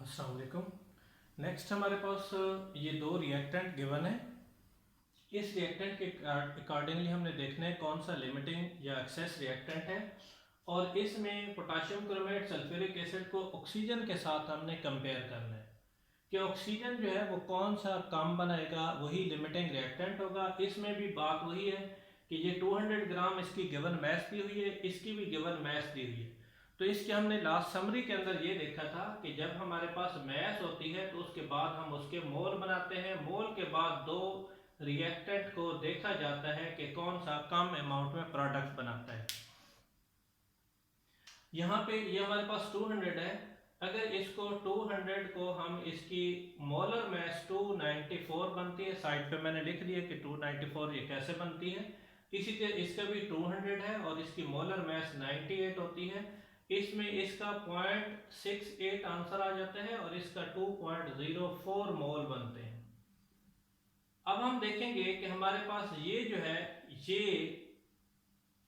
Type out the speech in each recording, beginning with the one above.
अस्सलाम वालेकुम। नेक्स्ट हमारे पास ये दो रिएक्टेंट गिवन है। इस रिएक्टेंट के अकॉर्डिंगली हमने देखना है कौन सा लिमिटिंग या एक्सेस रिएक्टेंट है, और इसमें पोटाशियम क्रोमेट सल्फ्यूरिक एसिड को ऑक्सीजन के साथ हमने कंपेयर करना है कि ऑक्सीजन जो है वो कौन सा काम बनाएगा, वही लिमिटिंग रिएक्टेंट होगा। इसमें भी बात वही है कि ये 200 ग्राम इसकी गिवन मैथ दी हुई है, इसकी भी गिवन मैथ दी हुई है। तो इसके हमने लास्ट समरी के अंदर ये देखा था कि जब हमारे पास मैथ होती है तो उसके बाद हम उसके मोल बनाते हैं। मोल के बाद दो रिएक्टेंट को देखा जाता है कि कौन सा कम अमाउंट में प्रोडक्ट बनाता है। यहाँ पे ये हमारे पास 200 है। अगर इसको 200 को हम इसकी मोलर मैस 294 बनती है, साइड पे मैंने लिख दिया कि 294 ये कैसे बनती है। इसी तरह इसका भी 200 है और इसकी मोलर मैस 98 होती है। इसमें इसका 0.68 आंसर आ जाता है और इसका 2.04 मोल बनते हैं। अब हम देखेंगे कि हमारे पास ये जो है ये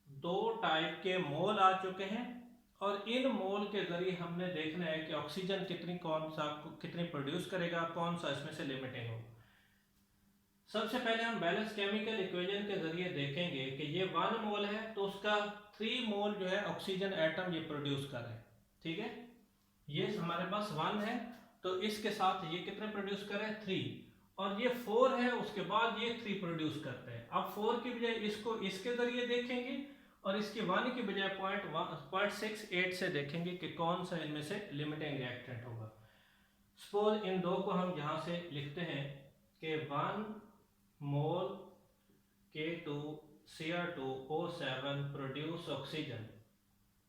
दो टाइप के मोल आ चुके हैं, और इन मोल के जरिए हमने देखना है कि ऑक्सीजन कितनी प्रोड्यूस करेगा, कौन सा इसमें से लिमिटिंग होगा। सबसे पहले हम बैलेंस केमिकल इक्वेशन के जरिए देखेंगे कि ये 1 मोल है तो उसका 3 मोल जो है ऑक्सीजन एटम ये प्रोड्यूस कर रहे हैं। ठीक है, ये हमारे पास 1 है तो इसके साथ ये कितने प्रोड्यूस कर रहे हैं 3, और ये 4 है उसके बाद ये 3 प्रोड्यूस करते हैं। अब 4 की बजाय इसको इसके जरिए देखेंगे और इसके 1 की बजाय 0.68 से देखेंगे कि कौन सा इनमें से लिमिटिंग रिएक्टेंट होगा। सपोज इन दो को हम यहां से लिखते हैं कि 1 मोल K2Cr2O7 produce oxygen,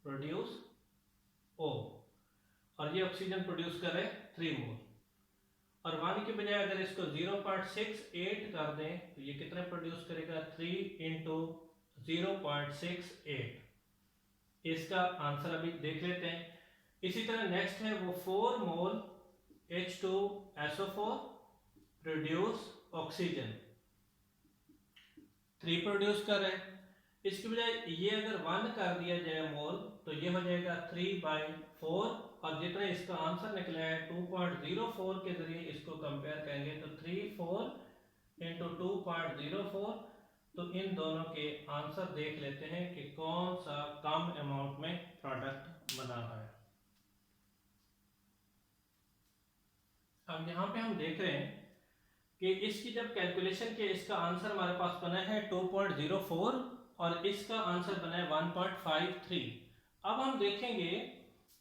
produce O, और ये ऑक्सीजन प्रोड्यूस करे 3 मोल, और 1 की बजाय अगर इसको 0.68 कर दें तो ये कितने प्रोड्यूस करेगा 3 इंटू 0.68। इसका आंसर अभी देख लेते हैं। इसी तरह नेक्स्ट है वो 4 मोल H2SO4 प्रोड्यूस ऑक्सीजन, 3 प्रोड्यूस कर रहे हैं। इसकी बजाय ये अगर 1 कर दिया जाए मोल तो ये हो जाएगा 3/4, और जितना इसका आंसर निकला है 2.04 के जरिए इसको कंपेयर करेंगे तो 3 इंटू 2.04। तो इन दोनों के आंसर देख लेते हैं कि कौन सा कम अमाउंट में प्रोडक्ट बना रहा है। अब यहाँ पे हम देख रहे हैं कि इसकी जब कैलकुलेशन के इसका आंसर हमारे पास बना है 2.04 और इसका आंसर बना है 1.53। अब हम देखेंगे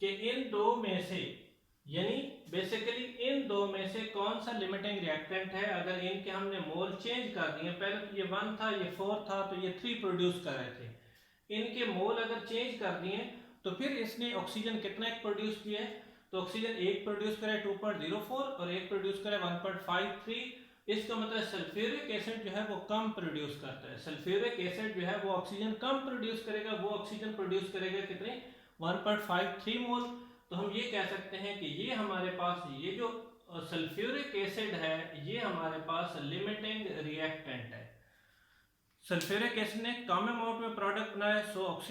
कि इन दो में से, यानी बेसिकली इन दो में से कौन सा लिमिटिंग रिएक्टेंट है। अगर इनके हमने मोल चेंज कर दिए, पहले तो ये 1 था ये 4 था तो ये 3 प्रोड्यूस कर रहे थे, इनके मोल अगर चेंज कर दिए तो फिर इसने ऑक्सीजन कितना एक प्रोड्यूस किया है, तो ऑक्सीजन एक प्रोड्यूस करे 2.04 और एक प्रोड्यूस करे 1.53। इसका मतलब सल्फ्यूरिक एसिड जो है वो कम प्रोड्यूस करता है। सल्फ्यूरिक एसिड जो है वो ऑक्सीजन कम प्रोड्यूस करेगा, वो ऑक्सीजन प्रोड्यूस करेगा कितने 1.53 मोल। तो हम ये कह सकते हैं कि ये हमारे पास ये जो सल्फ्यूरिक एसिड है ये हमारे पास लिमिटिंग रिएक्टेंट है। सल्फ्यूरिक एसिड ने कम अमाउंट में प्रोडक्ट बनाया, so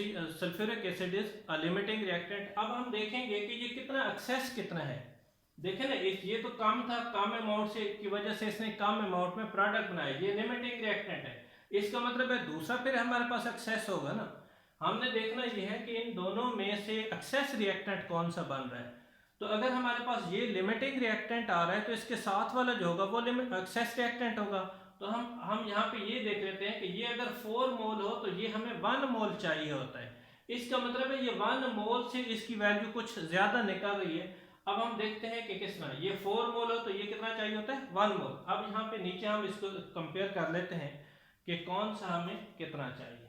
sulphuric acid is a limiting reactant. अब हम देखेंगे कि ये कितना एक्सेस कितना है। देखें ना, ये तो कम था, कम अमाउंट से की वजह से इसने कम अमाउंट में प्रोडक्ट बनाया, ये लिमिटिंग रिएक्टेंट है। इसका मतलब है दूसरा फिर हमारे पास एक्सेस होगा ना। हमने देखना ये है कि इन दोनों में से एक्सेस रिएक्टेंट कौन सा बन रहा है। तो अगर हमारे पास ये लिमिटिंग रिएक्टेंट आ रहा है तो इसके साथ वाला जो होगा वो एक्सेस रिएक्टेंट होगा। तो हम यहाँ पे ये देख लेते हैं कि ये अगर 4 मोल हो तो ये हमें 1 मोल चाहिए होता है। इसका मतलब है ये 1 मोल से इसकी वैल्यू कुछ ज्यादा निकल रही है। अब हम देखते हैं कि किस तरह, ये 4 मोल हो तो ये कितना चाहिए होता है 1 मोल। अब यहाँ पे नीचे हम इसको कंपेयर कर लेते हैं कि कौन सा हमें कितना चाहिए।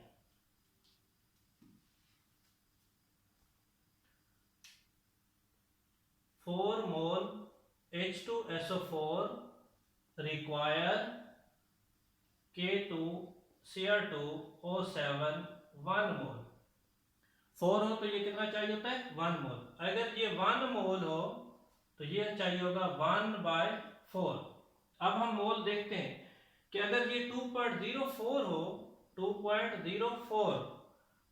Four mole H2SO4 require K2Cr2O7 1 मोल। 4 हो तो ये कितना चाहिए होता है 1 मोल। अगर ये 1 मोल हो तो ये चाहिए होगा 1/4। अब हम मोल देखते हैं कि अगर ये 2.04 हो, 2.04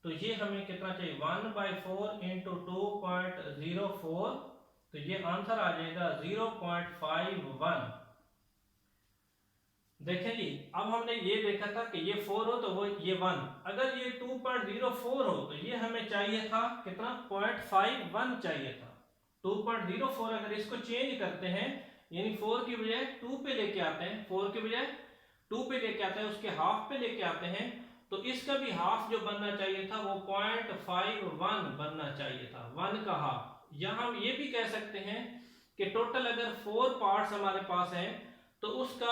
तो ये हमें कितना चाहिए 1/4 इंटू 2.04, तो तो ये आंसर आ जाएगा 0.51। देखें जी, अब हमने ये देखा था कि ये 4 हो तो वो ये 1, अगर ये 2.04 हो तो ये हमें चाहिए था कितना, 0.51 चाहिए था। 2.04 अगर इसको चेंज करते हैं, यानी 4 की बजाय 2 पे लेके आते हैं, 4 की बजाय 2 पे लेके आते हैं, उसके हाफ पे लेके आते हैं, तो इसका भी हाफ जो बनना चाहिए था वो 0.51 बनना चाहिए था, 1 का हाफ। या हम ये भी कह सकते हैं कि टोटल अगर 4 पार्ट्स हमारे पास हैं तो उसका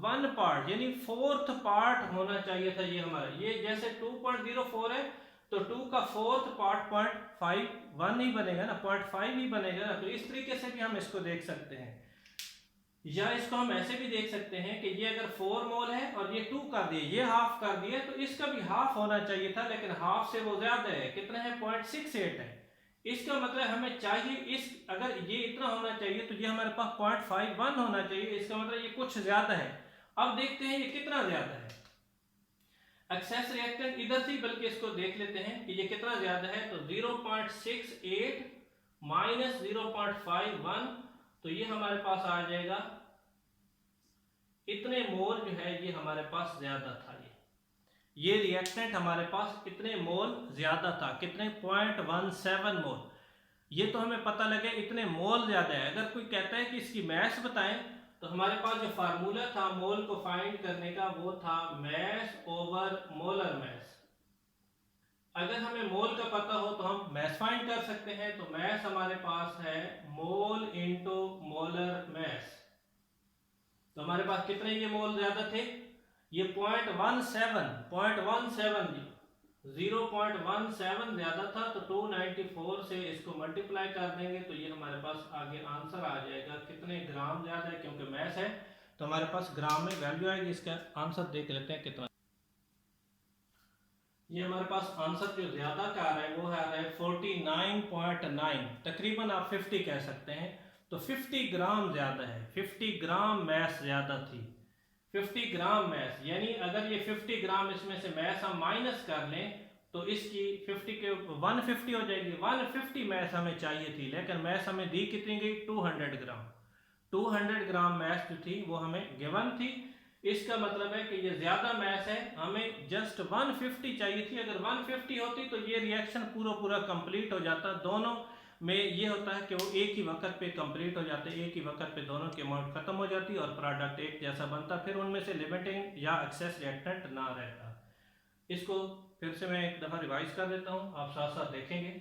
1 पार्ट यानी 4th पार्ट होना चाहिए था। ये हमारा, ये जैसे 2.04 है तो 2 का 4th पार्ट 0.51 ही बनेगा ना, 0.5 ही बनेगा ना। तो इस तरीके से भी हम इसको देख सकते हैं, या इसको हम ऐसे भी देख सकते हैं कि ये अगर 4 मोल है और ये 2 कर दिए, ये हाफ कर दिए, तो इसका भी हाफ होना चाहिए था, लेकिन हाफ से वो ज्यादा है, कितना है, 0.68 है। इसका मतलब हमें चाहिए इस, अगर ये इतना होना चाहिए तो ये हमारे पास 0.51 होना चाहिए, इसका मतलब ये कुछ ज्यादा है। अब देखते हैं ये कितना ज्यादा है। एक्सेस रिएक्टेंट इधर से, बल्कि इसको देख लेते हैं कि ये कितना ज्यादा है। तो 0.68 माइनस 0.51, तो ये हमारे पास आ जाएगा इतने मोल जो है ये हमारे पास ज्यादा था। ये रिएक्टेंट हमारे पास इतने मोल ज्यादा था, कितने, 0.17 मोल। ये तो हमें पता लगे इतने मोल ज्यादा है। अगर कोई कहता है कि इसकी मैस बताएं, तो हमारे पास जो फार्मूला था मोल को फाइंड करने का वो था मैस ओवर मोलर मैस। अगर हमें मोल का पता हो तो हम मैस फाइंड कर सकते हैं। तो मैस हमारे पास है मोल इंटू मोलर मैस। तो हमारे पास कितने ये मोल ज्यादा थे, ये 0.17 0.17 ज्यादा था। तो 294 से इसको मल्टीप्लाई कर देंगे तो ये हमारे पास आगे आंसर आ जाएगा कितने ग्राम ज्यादा है, क्योंकि मैस है तो हमारे पास ग्राम में वैल्यू आएगी। इसका आंसर देख लेते हैं कितना। ये हमारे पास आंसर जो ज्यादा का आ रहा है वो आ रहा है 49.9, तकरीबन आप 50 कह सकते हैं। तो 50 ग्राम ज्यादा है, 50 ग्राम मैस ज्यादा थी, 50 ग्राम मैस। यानी अगर ये 50 ग्राम इसमें से मैस हम माइनस कर लें तो इसकी 50 के 150 हो जाएगी। 150 मैस हमें चाहिए थी, लेकिन मैस हमें दी कितनी गई, 200 ग्राम। 200 ग्राम मैस जो थी वो हमें गिवन थी। इसका मतलब है कि ये ज्यादा मैस है, हमें जस्ट 150 चाहिए थी। अगर 150 होती तो ये रिएक्शन पूरा कंप्लीट हो जाता। दोनों में ये होता है कि वो एक ही वक्त पे कंप्लीट हो जाते, एक ही वक्त पे दोनों की अमाउंट खत्म हो जाती और प्रोडक्ट एक जैसा बनता, फिर उनमें से लिमिटिंग या एक्सेस रिएक्टेंट ना रहता। इसको फिर से मैं एक दफा रिवाइज कर देता हूँ, आप साथ साथ देखेंगे।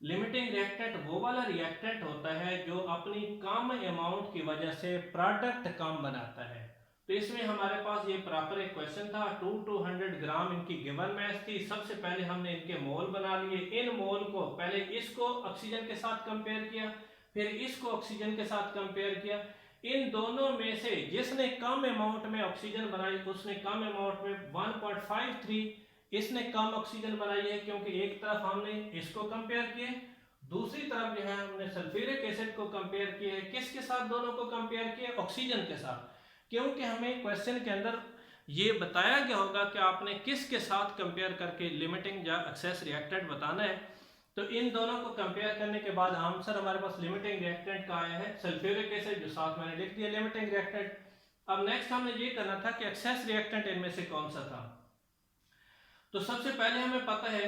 लिमिटिंग रिएक्टेंट वो वाला रिएक्टेंट होता है जो अपनी कम अमाउंट की वजह से प्रोडक्ट कम बनाता है। तो इसमें हमारे पास ये प्रॉपर एक क्वेश्चन था, 200 ग्राम इनकी गिवन मैस थी। सबसे पहले हमने इनके मोल बना लिए। इन मोल को पहले इसको ऑक्सीजन के साथ कंपेयर किया, फिर इसको ऑक्सीजन के साथ कंपेयर किया। इन दोनों में से जिसने कम अमाउंट में ऑक्सीजन बनाई उसने कम अमाउंट में 1.53, इसने कम ऑक्सीजन बनाई है, क्योंकि एक तरफ हमने इसको कंपेयर किए, दूसरी तरफ जो है हमने सल्फ्यूरिक एसिड को कंपेयर किए है। किसके साथ दोनों को कंपेयर किए, ऑक्सीजन के साथ। क्योंकि हमें क्वेश्चन के अंदर ये बताया गया होगा कि आपने किसके साथ कंपेयर करके लिमिटिंग या एक्सेस रिएक्टेंट बताना है। तो इन दोनों को कंपेयर करने के बाद आंसर हमारे पास लिमिटिंग रिएक्टेंट का आया है सल्फ्यूरिक एसिड, जो साथ मैंने लिख दिया लिमिटिंग रिएक्टेंट। अब नेक्स्ट हमने ये करना था कि एक्सेस रिएक्टेंट इनमें से कौन सा था। तो सबसे पहले हमें पता है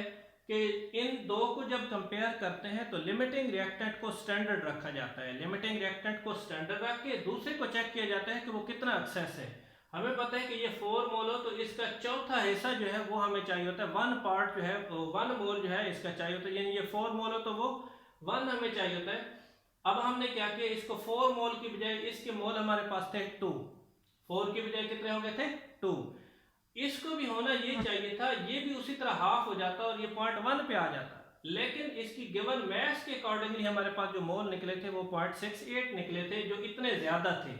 कि इन दो को जब कंपेयर करते हैं तो लिमिटिंग रिएक्टेंट को स्टैंडर्ड रखा जाता है। लिमिटिंग रिएक्टेंट को स्टैंडर्ड रख के दूसरे को चेक किया जाता है कि वो कितना एक्सेस है। हमें पता है कि ये 4 मोल हो तो इसका चौथा हिस्सा जो है वो हमें चाहिए होता है, 1 पार्ट जो है 1 मोल जो है इसका चाहिए होता है। यानी ये 4 मोल हो तो वो 1 हमें चाहिए होता है। अब हमने क्या किया, इसको 4 मोल की बजाय इसके मोल हमारे पास थे 2, 4 की बजाय कितने हो गए थे, 2। इसको भी होना ये चाहिए था, ये भी उसी तरह हाफ हो जाता और ये 0.1 पे आ जाता। लेकिन इसकी गिवन मैस के अकॉर्डिंगली हमारे पास जो मोल निकले थे वो 0.68 निकले थे, जो इतने ज्यादा थे।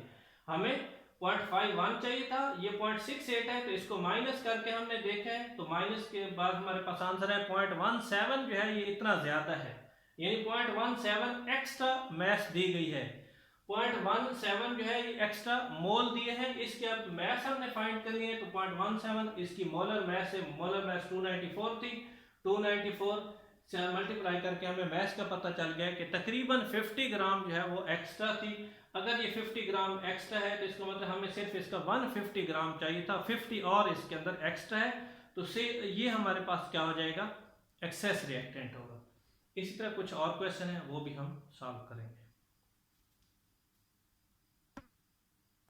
हमें 0.51 चाहिए था, ये 0.68 है, तो इसको माइनस करके हमने देखा है। तो माइनस के बाद हमारे पास आंसर है 0.17 जो है ये इतना ज्यादा है, यानी 0.17 एक्स्ट्रा मैस दी गई है। 0.17 जो है ये एक्स्ट्रा मोल दिए हैं। इसके अब मैस हमने फाइंड करनी है, तो 0.17 इसकी मोलर मैस है, मोलर मैस 294 थी, 294 से मल्टीप्लाई करके हमें मैश का पता चल गया कि तकरीबन 50 ग्राम जो है वो एक्स्ट्रा थी। अगर ये 50 ग्राम एक्स्ट्रा है तो इसका मतलब हमें सिर्फ इसका 150 ग्राम चाहिए था, 50 और इसके अंदर एक्स्ट्रा है, तो से ये हमारे पास क्या हो जाएगा, एक्सेस रिएक्टेंट होगा। इसी तरह कुछ और क्वेश्चन है वो भी हम सॉल्व करेंगे।